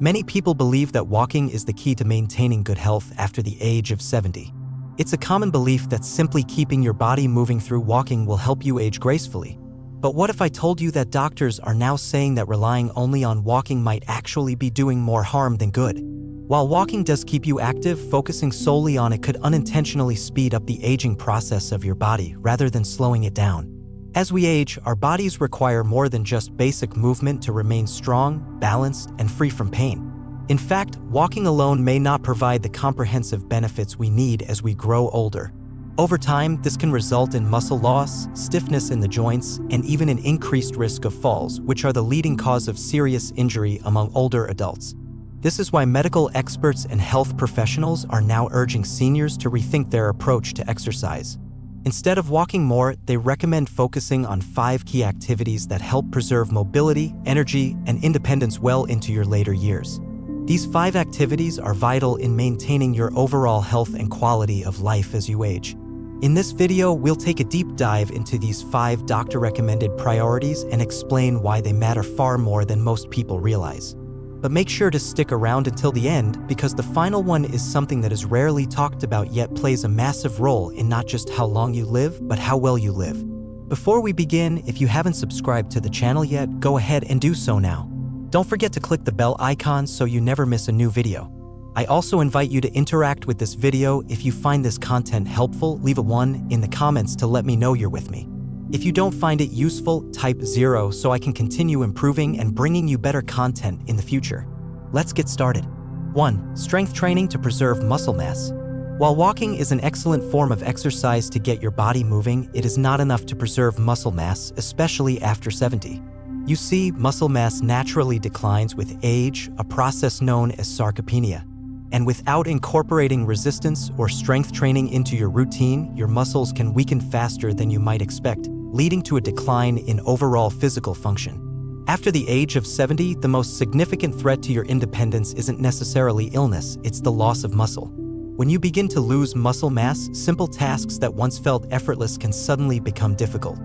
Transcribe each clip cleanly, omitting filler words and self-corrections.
Many people believe that walking is the key to maintaining good health after the age of 70. It's a common belief that simply keeping your body moving through walking will help you age gracefully. But what if I told you that doctors are now saying that relying only on walking might actually be doing more harm than good? While walking does keep you active, focusing solely on it could unintentionally speed up the aging process of your body rather than slowing it down. As we age, our bodies require more than just basic movement to remain strong, balanced, and free from pain. In fact, walking alone may not provide the comprehensive benefits we need as we grow older. Over time, this can result in muscle loss, stiffness in the joints, and even an increased risk of falls, which are the leading cause of serious injury among older adults. This is why medical experts and health professionals are now urging seniors to rethink their approach to exercise. Instead of walking more, they recommend focusing on 5 key activities that help preserve mobility, energy, and independence well into your later years. These 5 activities are vital in maintaining your overall health and quality of life as you age. In this video, we'll take a deep dive into these 5 doctor-recommended priorities and explain why they matter far more than most people realize. But make sure to stick around until the end, because the final one is something that is rarely talked about yet plays a massive role in not just how long you live, but how well you live. Before we begin, if you haven't subscribed to the channel yet, go ahead and do so now. Don't forget to click the bell icon so you never miss a new video. I also invite you to interact with this video. If you find this content helpful, leave a 1 in the comments to let me know you're with me. If you don't find it useful, type 0 so I can continue improving and bringing you better content in the future. Let's get started. 1. Strength training to preserve muscle mass. While walking is an excellent form of exercise to get your body moving, it is not enough to preserve muscle mass, especially after 70. You see, muscle mass naturally declines with age, a process known as sarcopenia. And without incorporating resistance or strength training into your routine, your muscles can weaken faster than you might expect, leading to a decline in overall physical function. After the age of 70, the most significant threat to your independence isn't necessarily illness, it's the loss of muscle. When you begin to lose muscle mass, simple tasks that once felt effortless can suddenly become difficult.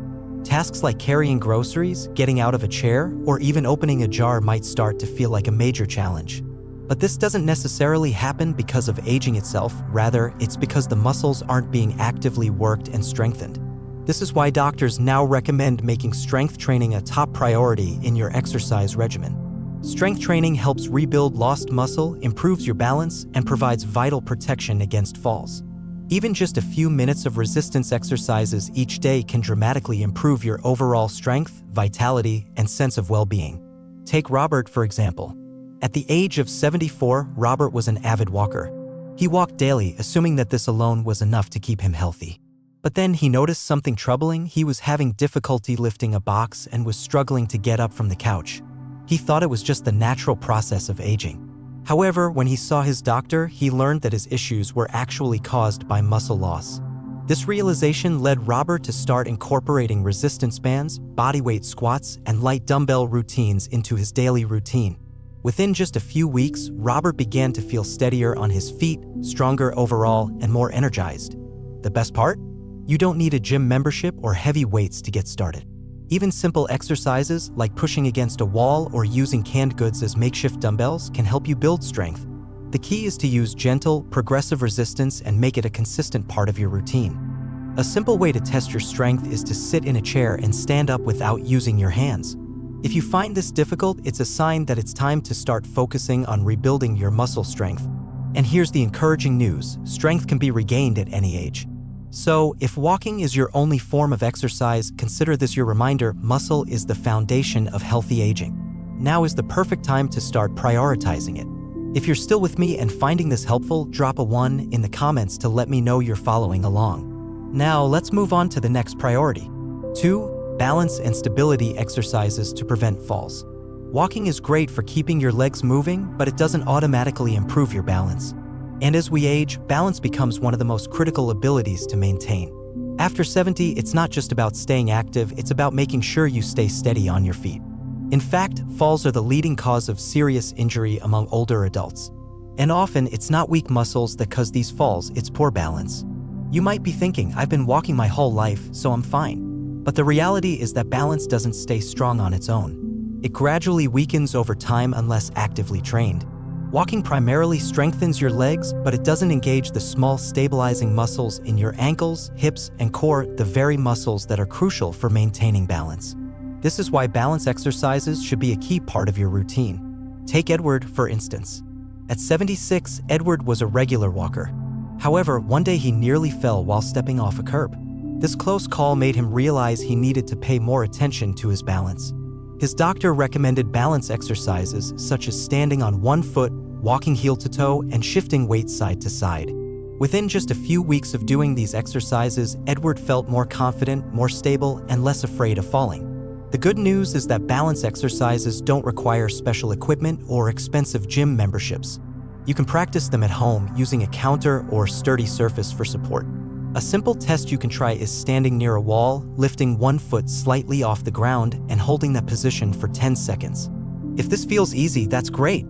Tasks like carrying groceries, getting out of a chair, or even opening a jar might start to feel like a major challenge. But this doesn't necessarily happen because of aging itself, rather, it's because the muscles aren't being actively worked and strengthened. This is why doctors now recommend making strength training a top priority in your exercise regimen. Strength training helps rebuild lost muscle, improves your balance, and provides vital protection against falls. Even just a few minutes of resistance exercises each day can dramatically improve your overall strength, vitality, and sense of well-being. Take Robert, for example. At the age of 74, Robert was an avid walker. He walked daily, assuming that this alone was enough to keep him healthy. But then he noticed something troubling. He was having difficulty lifting a box and was struggling to get up from the couch. He thought it was just the natural process of aging. However, when he saw his doctor, he learned that his issues were actually caused by muscle loss. This realization led Robert to start incorporating resistance bands, bodyweight squats, and light dumbbell routines into his daily routine. Within just a few weeks, Robert began to feel steadier on his feet, stronger overall, and more energized. The best part? You don't need a gym membership or heavy weights to get started. Even simple exercises like pushing against a wall or using canned goods as makeshift dumbbells can help you build strength. The key is to use gentle, progressive resistance and make it a consistent part of your routine. A simple way to test your strength is to sit in a chair and stand up without using your hands. If you find this difficult, it's a sign that it's time to start focusing on rebuilding your muscle strength. And here's the encouraging news: strength can be regained at any age. So, if walking is your only form of exercise, consider this your reminder: muscle is the foundation of healthy aging. Now is the perfect time to start prioritizing it. If you're still with me and finding this helpful, drop a 1 in the comments to let me know you're following along. Now, let's move on to the next priority. 2. Balance and stability exercises to prevent falls. Walking is great for keeping your legs moving, but it doesn't automatically improve your balance. And as we age, balance becomes one of the most critical abilities to maintain. After 70, it's not just about staying active, it's about making sure you stay steady on your feet. In fact, falls are the leading cause of serious injury among older adults. And often, it's not weak muscles that cause these falls, it's poor balance. You might be thinking, I've been walking my whole life, so I'm fine. But the reality is that balance doesn't stay strong on its own. It gradually weakens over time unless actively trained. Walking primarily strengthens your legs, but it doesn't engage the small stabilizing muscles in your ankles, hips, and core, the very muscles that are crucial for maintaining balance. This is why balance exercises should be a key part of your routine. Take Edward, for instance. At 76, Edward was a regular walker. However, one day he nearly fell while stepping off a curb. This close call made him realize he needed to pay more attention to his balance. His doctor recommended balance exercises such as standing on one foot, walking heel to toe, and shifting weight side to side. Within just a few weeks of doing these exercises, Edward felt more confident, more stable, and less afraid of falling. The good news is that balance exercises don't require special equipment or expensive gym memberships. You can practice them at home using a counter or sturdy surface for support. A simple test you can try is standing near a wall, lifting one foot slightly off the ground, and holding that position for 10 seconds. If this feels easy, that's great.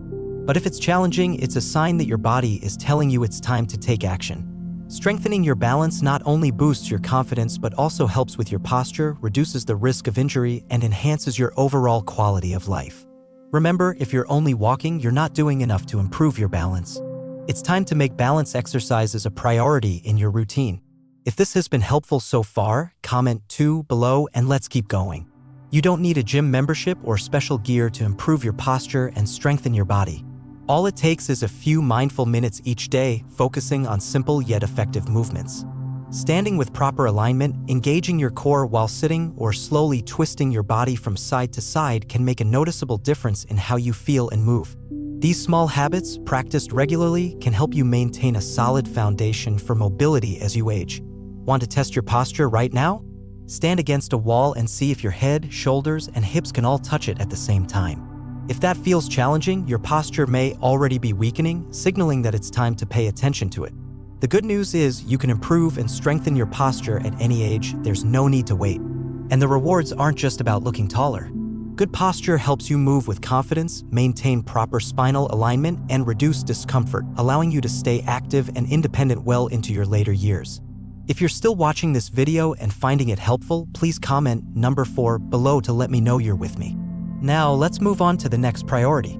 But if it's challenging, it's a sign that your body is telling you it's time to take action. Strengthening your balance not only boosts your confidence but also helps with your posture, reduces the risk of injury, and enhances your overall quality of life. Remember, if you're only walking, you're not doing enough to improve your balance. It's time to make balance exercises a priority in your routine. If this has been helpful so far, comment 2 below and let's keep going. You don't need a gym membership or special gear to improve your posture and strengthen your body. All it takes is a few mindful minutes each day, focusing on simple yet effective movements. Standing with proper alignment, engaging your core while sitting, or slowly twisting your body from side to side can make a noticeable difference in how you feel and move. These small habits, practiced regularly, can help you maintain a solid foundation for mobility as you age. Want to test your posture right now? Stand against a wall and see if your head, shoulders, and hips can all touch it at the same time. If that feels challenging, your posture may already be weakening, signaling that it's time to pay attention to it. The good news is you can improve and strengthen your posture at any age. There's no need to wait. And the rewards aren't just about looking taller. Good posture helps you move with confidence, maintain proper spinal alignment, and reduce discomfort, allowing you to stay active and independent well into your later years. If you're still watching this video and finding it helpful, please comment number 4 below to let me know you're with me. Now, let's move on to the next priority.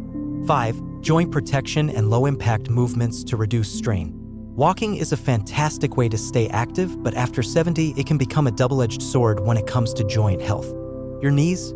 5. Joint protection and low-impact movements to reduce strain. Walking is a fantastic way to stay active, but after 70, it can become a double-edged sword when it comes to joint health. Your knees,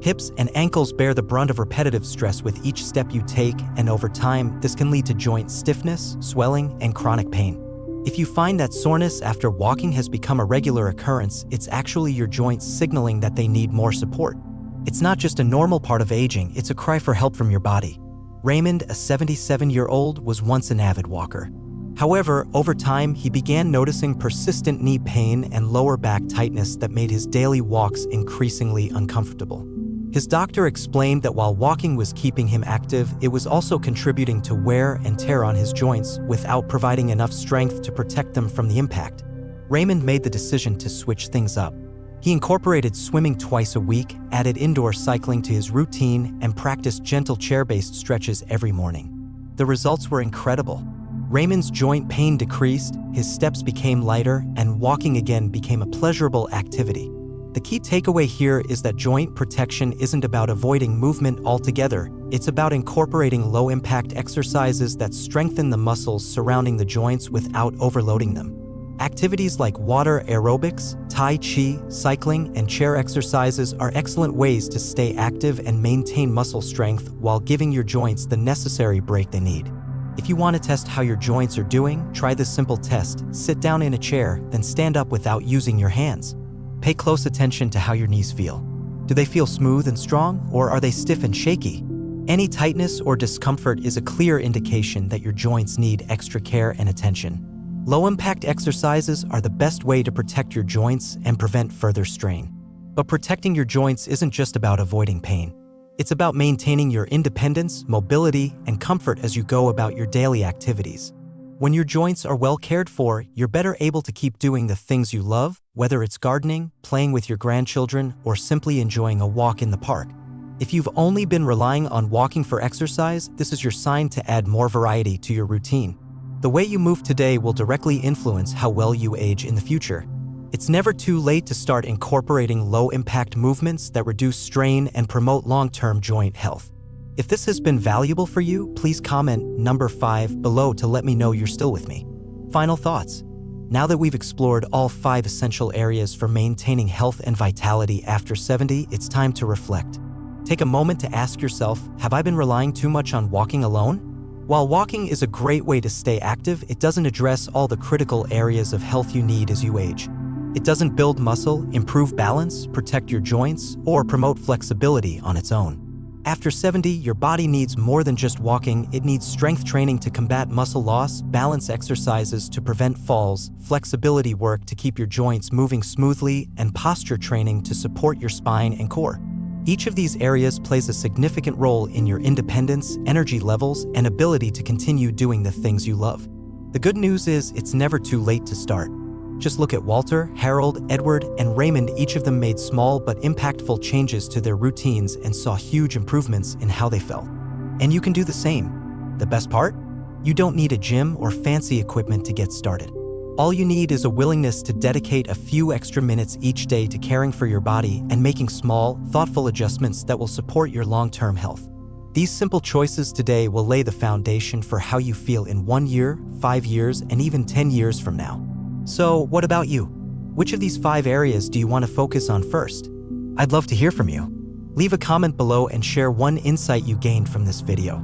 hips, and ankles bear the brunt of repetitive stress with each step you take, and over time, this can lead to joint stiffness, swelling, and chronic pain. If you find that soreness after walking has become a regular occurrence, it's actually your joints signaling that they need more support. It's not just a normal part of aging, it's a cry for help from your body. Raymond, a 77-year-old, was once an avid walker. However, over time, he began noticing persistent knee pain and lower back tightness that made his daily walks increasingly uncomfortable. His doctor explained that while walking was keeping him active, it was also contributing to wear and tear on his joints without providing enough strength to protect them from the impact. Raymond made the decision to switch things up. He incorporated swimming twice a week, added indoor cycling to his routine, and practiced gentle chair-based stretches every morning. The results were incredible. Raymond's joint pain decreased, his steps became lighter, and walking again became a pleasurable activity. The key takeaway here is that joint protection isn't about avoiding movement altogether. It's about incorporating low-impact exercises that strengthen the muscles surrounding the joints without overloading them. Activities like water aerobics, Tai Chi, cycling, and chair exercises are excellent ways to stay active and maintain muscle strength while giving your joints the necessary break they need. If you want to test how your joints are doing, try this simple test. Sit down in a chair, then stand up without using your hands. Pay close attention to how your knees feel. Do they feel smooth and strong, or are they stiff and shaky? Any tightness or discomfort is a clear indication that your joints need extra care and attention. Low-impact exercises are the best way to protect your joints and prevent further strain. But protecting your joints isn't just about avoiding pain. It's about maintaining your independence, mobility, and comfort as you go about your daily activities. When your joints are well cared for, you're better able to keep doing the things you love, whether it's gardening, playing with your grandchildren, or simply enjoying a walk in the park. If you've only been relying on walking for exercise, this is your sign to add more variety to your routine. The way you move today will directly influence how well you age in the future. It's never too late to start incorporating low-impact movements that reduce strain and promote long-term joint health. If this has been valuable for you, please comment number 5 below to let me know you're still with me. Final thoughts. Now that we've explored all 5 essential areas for maintaining health and vitality after 70, it's time to reflect. Take a moment to ask yourself, have I been relying too much on walking alone? While walking is a great way to stay active, it doesn't address all the critical areas of health you need as you age. It doesn't build muscle, improve balance, protect your joints, or promote flexibility on its own. After 70, your body needs more than just walking. It needs strength training to combat muscle loss, balance exercises to prevent falls, flexibility work to keep your joints moving smoothly, and posture training to support your spine and core. Each of these areas plays a significant role in your independence, energy levels, and ability to continue doing the things you love. The good news is it's never too late to start. Just look at Walter, Harold, Edward, and Raymond. Each of them made small but impactful changes to their routines and saw huge improvements in how they felt. And you can do the same. The best part? You don't need a gym or fancy equipment to get started. All you need is a willingness to dedicate a few extra minutes each day to caring for your body and making small, thoughtful adjustments that will support your long-term health. These simple choices today will lay the foundation for how you feel in 1 year, 5 years, and even 10 years from now. So, what about you? Which of these 5 areas do you want to focus on first? I'd love to hear from you. Leave a comment below and share one insight you gained from this video,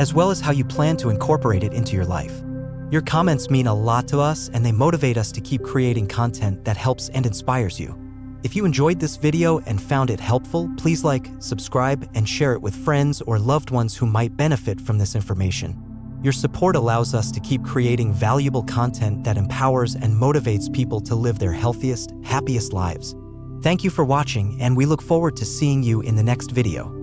as well as how you plan to incorporate it into your life. Your comments mean a lot to us, and they motivate us to keep creating content that helps and inspires you. If you enjoyed this video and found it helpful, please like, subscribe, and share it with friends or loved ones who might benefit from this information. Your support allows us to keep creating valuable content that empowers and motivates people to live their healthiest, happiest lives. Thank you for watching, and we look forward to seeing you in the next video.